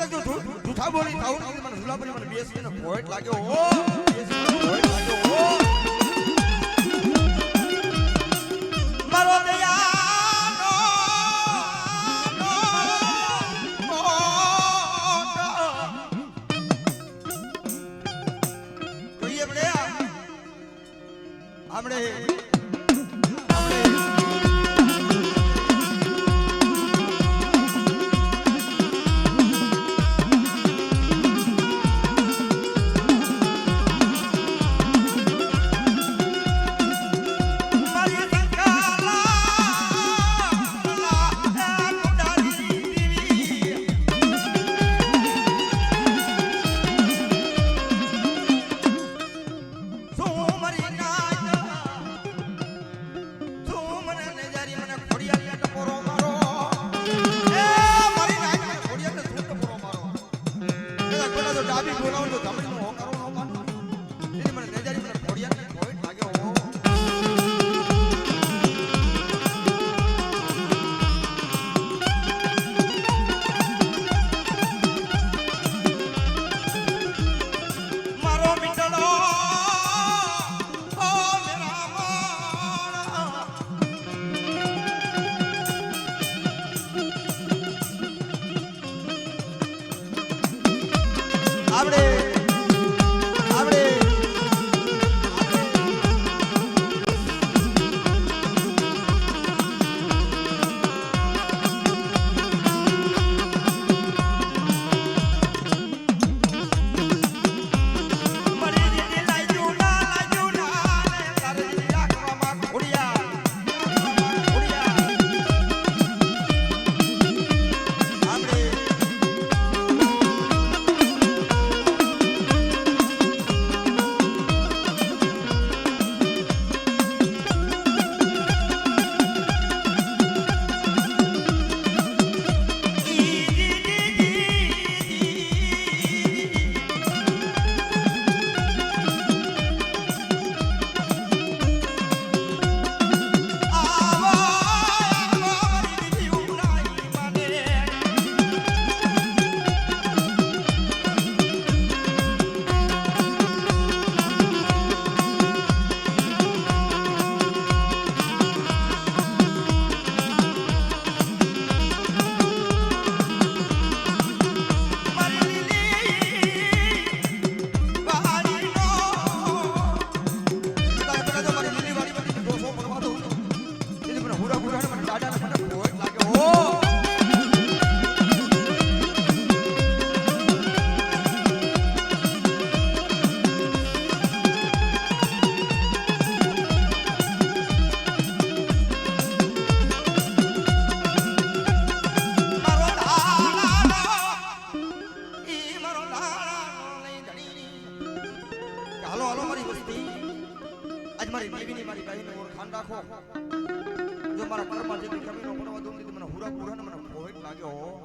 કદાચ જો જૂઠા બોલી થાઉં ને મને હુલાપરી મને બેસી ને પોઈન્ટ લાગ્યો હો બેસી પોઈન્ટ લાગ્યો હો મારો દયાનો કહીએ આપણે આપણે જો મારા કર્મમાં જેટલી કમી નો પડવા દઉં મને હુરા પૂરા ને મને પોઈન્ટ લાગ્યો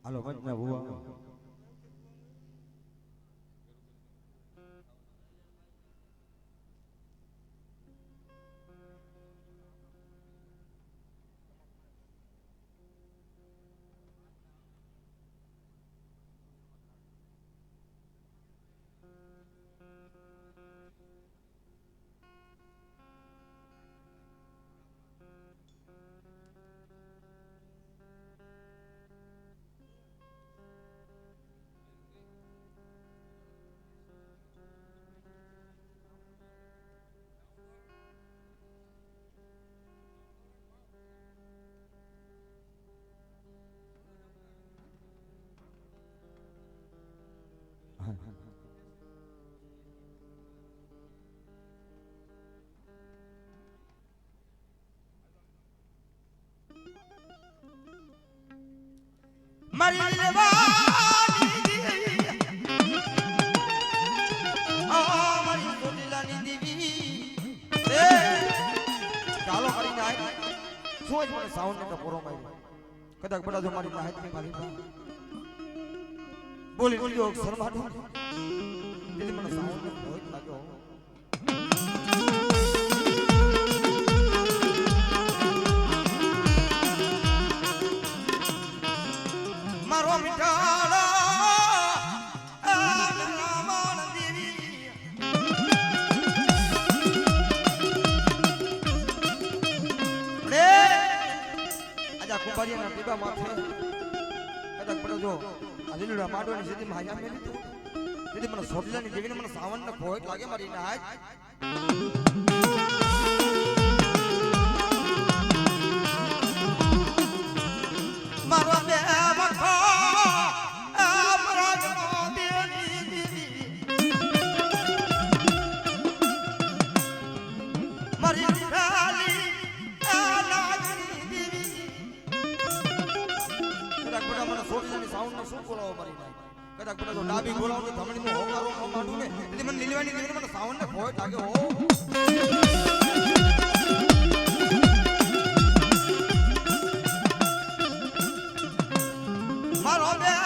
હાલો વંદના ભુવા શું જ મને સાઉન્ડ ને પોરો માર્યો કદાચ બડા જો મારી નાહત ની મારી બોલી બોલ્યો શરમાડો દીદી મને સાઉન્ડ ને ભોય લાગ્યો મારો મીઠાળા કુંભારીના ટીબા માથે કદાચ પડો જો આ લીલુડા માંડવાની સીધી માયા મેલી તો દીદી મને સોટલાની દેવીને મને સાવન ને ભોય લાગે મારી નાય મારો બે મખો અમરાજ દેવી દેવી મારી ખાલી સોટલાની સાઉન્ડ ને શું બોલાવો મારી નાય કદાચ પડો ડાબી બોલાવો તો ધમણી નું હોકારો ન માંડું ને એટલે મને લીલવાની દેવીને મને સાઉન્ડ ને ભોય લાગે હો મારો બે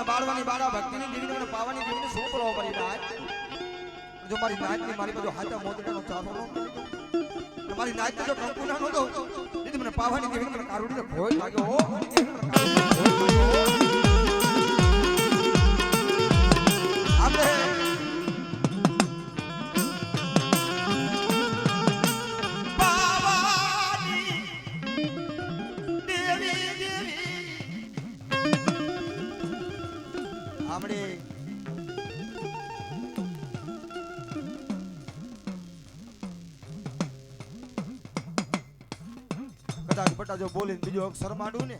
બાળવાની બાળા ભક્તિની દેવીને મને પાવાની દેવીને શું બોલાવો મારી નાય જો મારી નાયની મારી બાજુ હાથા મોદડાનો ચારો નો મારી નાય તો કંકુ ના નો દો દીદી મને પાવાની દેવીને મને કારુડીને ભોય લાગ્યો હો આપણે પાવાની દેવી દેવી આપણે કદાચ બટા જો બોલીને બીજો અક્ષર માંડું ને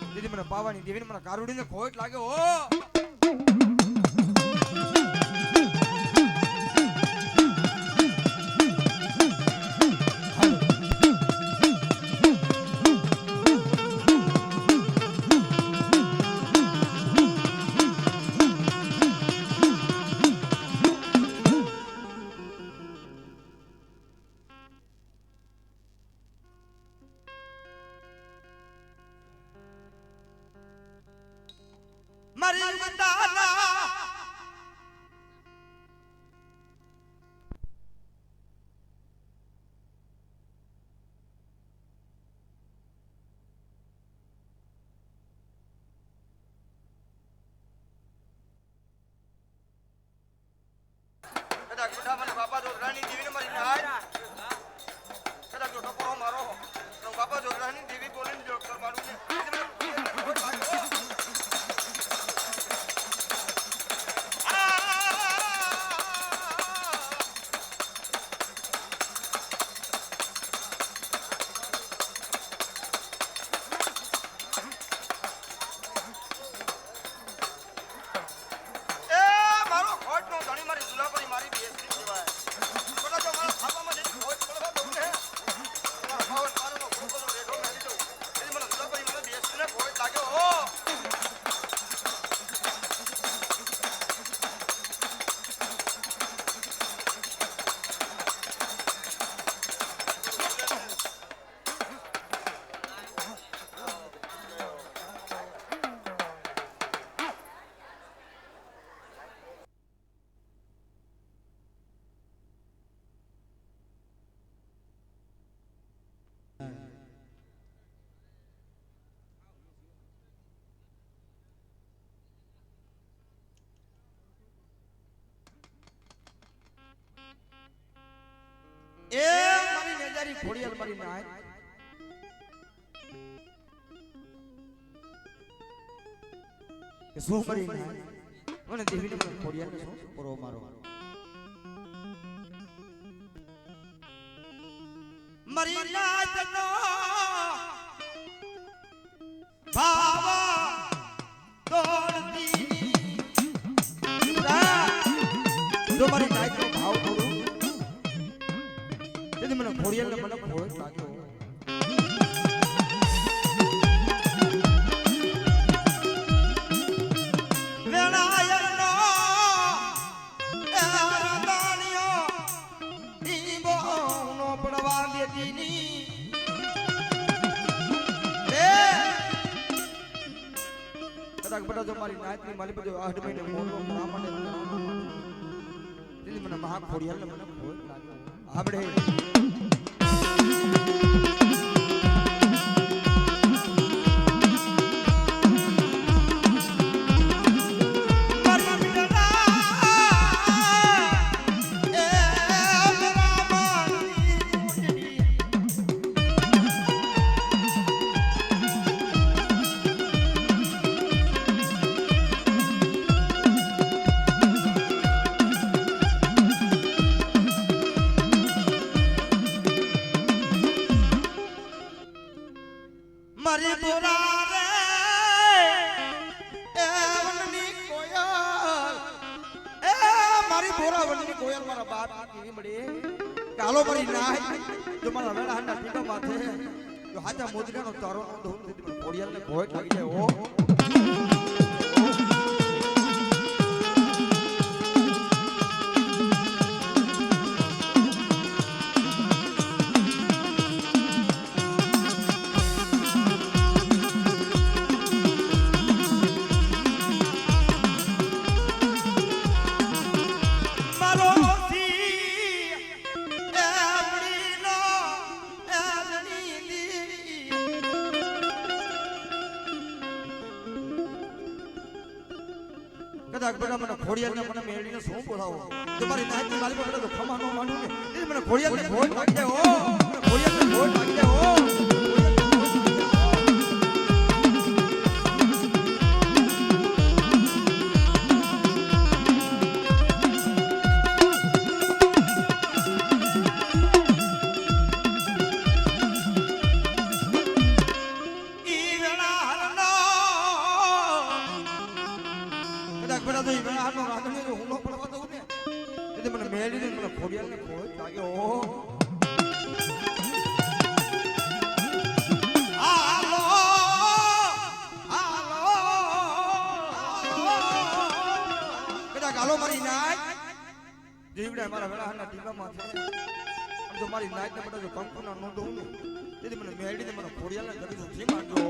દીદી મને પાવાની દેવીને મને કારુડીને ખોટ લાગે હો મારી ખોડિયાલ મારી નાય કે શું કરી નાય મને દેવીને મને ખોડિયાલ ને શું પરો મારો મારી નાયનો ભાવા દોડતી જો મારી નાયનો ભાવ કરું તેથી મને ખોડિયાલ ને મને ભોળ લાગ્યો બટા જો મારી નાયતની માલી બધો 8 મહિને મોરલો કરા માટે દીદી મને મહા ખોડિયાલ ને મને ભોળ લાગ્યો આપણે મારી બોરા રે એ વનની કોયલ એ મારી બોરા વનની કોયલ મારા બાપ કેવી મળી કાલો મારી નાય જો મારા વેળા હંડા ટીકા માથે જો હાજા મોદરાનો તારો ધૂમ દીધી કોડિયાલ ને ભોય લાગી જાય ઓ કદાચ બધા મને ખોડિયાલ ને મને મેળીને શું બોલાવો તમારી નાયતની માલી પર તો ખમા નો માંડું ને એ મને ખોડિયાલ ને ભોજ લાગી જાય ઓ ખોડિયાલ ને ભોજ લાગી જાય ઓ બડા તો ઈ આનો રાગણી નો હુમલો પડવા દઉં ને એટલે મને મેળીને મને ખોડિયાલ ને ભોજ લાગ્યો હાલો હાલો કદાચ હાલો મારી નાય જીવડા મારા વેળાના ટીકામાં છે જો મારી નાય ને બડા જો કંકુના નો દઉં ને એટલે મને મેળીને મને ખોડિયાલ ને કરી દઉં જી માંગો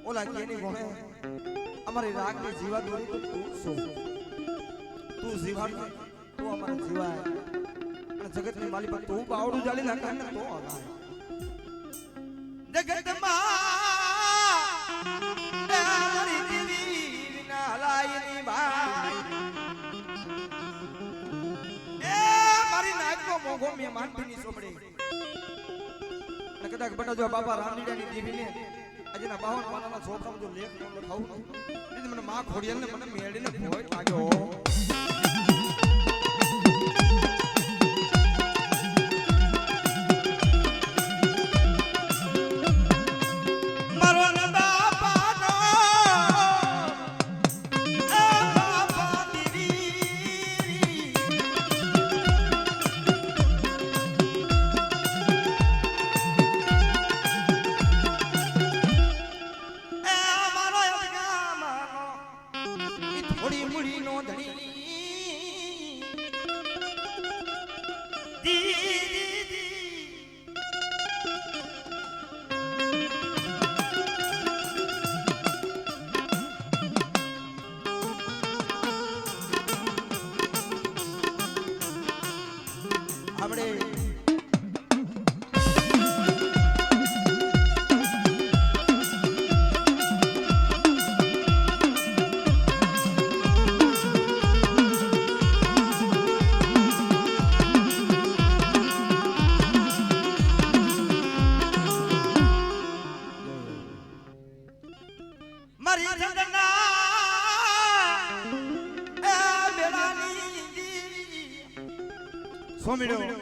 ઓલા કેની ગોણે અમારી રાગની જીવા દોરી તો તું શું તું જીવાડ તું અમારા જીવાય અને જગતની માલી પર તું બાવડું જાળી નાખે ને તો આવા જગતમાં તારી દીવી વિના લાયની ભાઈ એ મારી નાગનો મોગો મે માનપીની સોપડી અને કદાચ બટા જો બાબા રામલીડાની દીવીને આજના 52 પાનાના છોકરામાં જો લેખ ન લખાવું એટલે મને માં ખોડિયાલ ને મને મેળીને ભોય લાગ્યો થોડી મૂડી નો ધણી મારી જગના એ બેલાની સોમીડો અને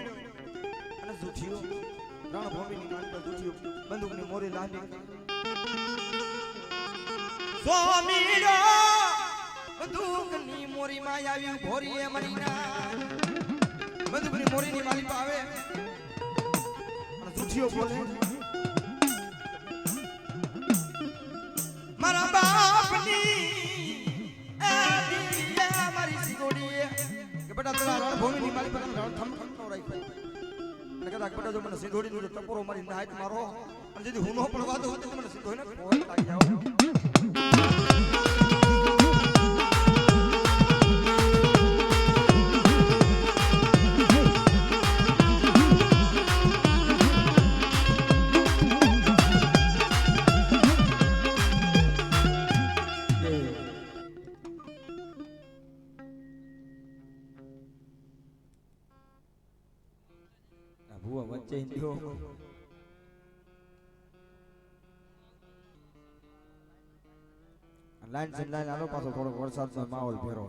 જુઠિયો રણભૂમિની માનતા જુઠિયો બંદૂકની મોરી લાંબી સોમીડો બંદૂકની મોરી માં આવી ભોરીએ મરીના બંદૂકની મોરીની માલિક આવે અને જુઠિયો બોલે મારા બાપની એ દીયા મારી સિગોડીએ કે બેટા તારા રણભૂમિની માલિક પર રણ થમ નો રાખ્યો અને કદાચ બેટા જો મને સિંધોડીનો જો ટપોરો મારી નાઈટ મારો અને જેથી હું નો પડવા દઉં તો મને સીધો ને કોઈ લાગી જાવ વચ્ચે ગયો લાઈન છે લાઈન આનો પાછો થોડો વરસાદનો માહોલ ફેરો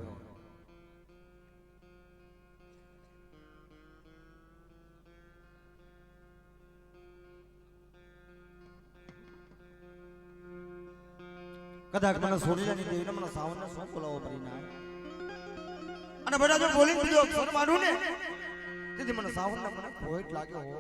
કદાચ મને સોડીલાની દેવીને મને સાવનને શું બોલાવો પડી ના અને બધા જો બોલી દીધો અક્ષર મારું ને તેથી મને સાવનને મને ખોટ લાગ્યો હો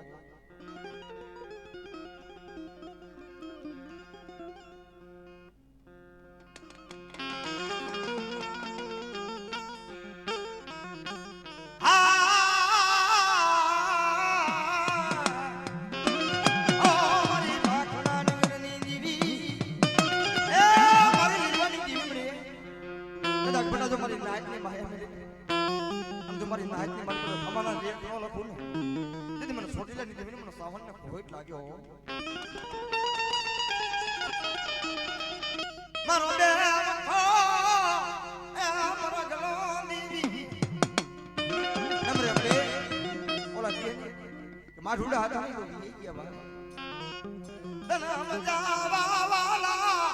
મારી નાઈટની મારી અમારા લેખ ન લખું ને તેથી મને સોટીલાની દેવીને મને સાવનને ખોટ લાગ્યો મારો બે મારો ગલો દેવી નમરે બે ઓલા કે માઢુડા હતા ને તો એ ગયા ભાઈ તને મજાવા વાલા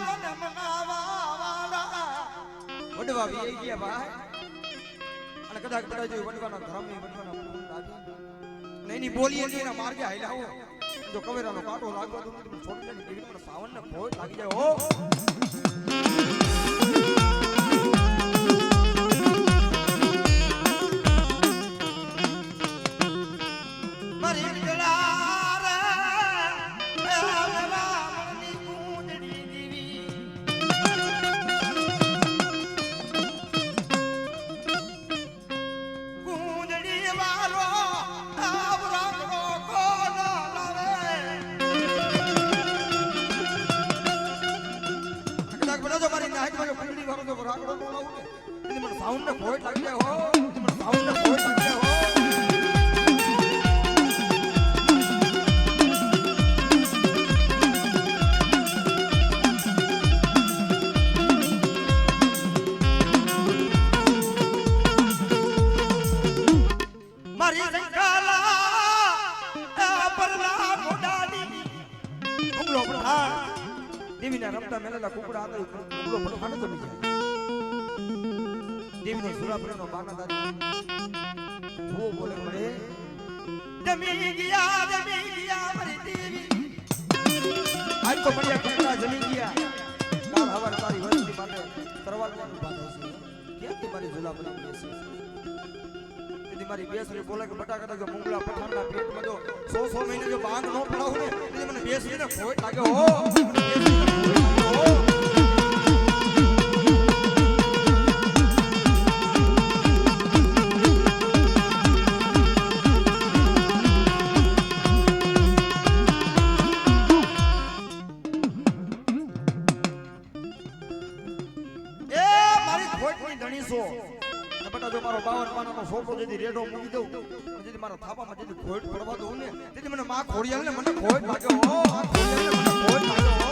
મને મનાવા વાલા વડવા બી ગયા ભાઈ અને કદાચ બધા જો વડવાના ધર્મની વડવાના ફૂલ લાગી ને એની બોલીએ એના માર્ગે હાલ્યા હો જો કવેરાનો કાંટો લાગવા તો મને છોડીને દેવી મને સાવનને ભોય લાગી જાય હો મારી ગળારે એ રામની કુંડળી દેવી રાગડો બોલાવું ને એટલે મને સાઉન્ડને ખોટ લાગી જાય હો મને સાઉન્ડને ખોટ લાગી જાય હો મારી સંકાલા પરલા મોડાની ઉગલો પઠાણ દેવીના રમતા મેલેલા કુકડા હતા ઉગલો પઠાણ તો નહીં જાય દેવીનો સુરાપરેનો બાનાદારી ભૂ બોલે મળે જમી ગયા મારી દેવી આજ તો મળ્યા કુકડા જમી ગયા કાલ હવાર તારી વસ્તી માટે તરવાલમાં બાંધે છે ક્યાંથી મારી સુરાપરે બેસી તેથી મારી બેસરી બોલે કે બટાકા જો મુંગલા પઠાણના પેટમાં જો 100 મહિને જો બાંધ ન પડાવું ને એટલે મને બેસીને ખોટ લાગે હો મારો 52 પાનાનો સોપો જેથી રેડો મૂકી દઉં જેથી મારા થાપામાં જેથી ખોટ પડવા દઉં ને તેથી મને માં ખોડિયાલ ને મને ખોટ લાગ્યો હો આ ખોડિયાલ ને મને ખોટ લાગ્યો હો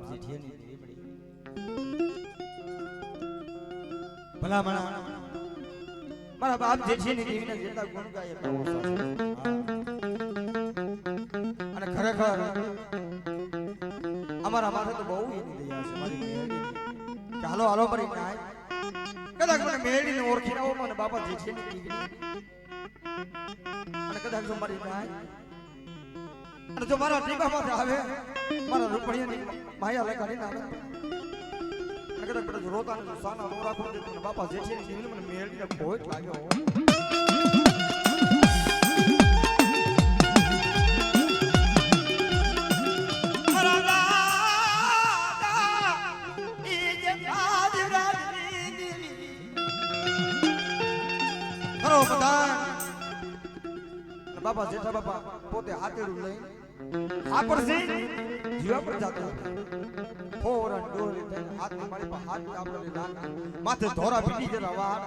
બાપ જેઠિયાની દેવડી ભલા મારા બાપ જેઠિયાની દેવીને જેટલા ગુણ ગાય એટલા ઓછા છે અને ખરેખર અમારા માથે તો બહુ એની દયા છે મારી મેરડી કે હાલો હાલો મારી નાય કદાચ મને મેરડીને ઓળખી ના મને બાપા જેઠિયાની દેવી અને કદાચ જો મારી નાય અને જો મારા ટીપામાંથી આવે મારા રૂપણીયાની માયા લગાડીને આવે અને કદાચ કદાચ રોતાને સાના નો રાખો મને બાપા જેઠિયાની દેવીને મને મેરડીને ભોજ લાગ્યો બાપા જેઠા બાપા પોતે હાથેડું લઈ આપરસી જીવા પર જાતો ફોરન ડોરી થઈને હાથની મારી પર હાથ આપડે નાખ માથે ધોરા પીડી જરા વાર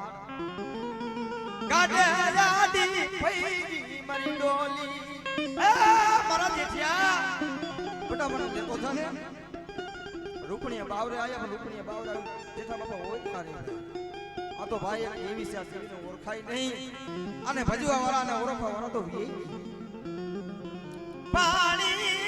ગાડે યાદી પૈડી મારી ડોલી એ મારા જેઠિયા બટા મને લેતો જાને રૂપણીયા બાવરે આયા રૂપણીયા બાવરે જેઠા બાપા હોય ખારી આ તો ભાઈ એવી છે સેવીને ઓળખાય નહીં અને ભજવા વાળા ને ઓળખવા વાળા તો પાણી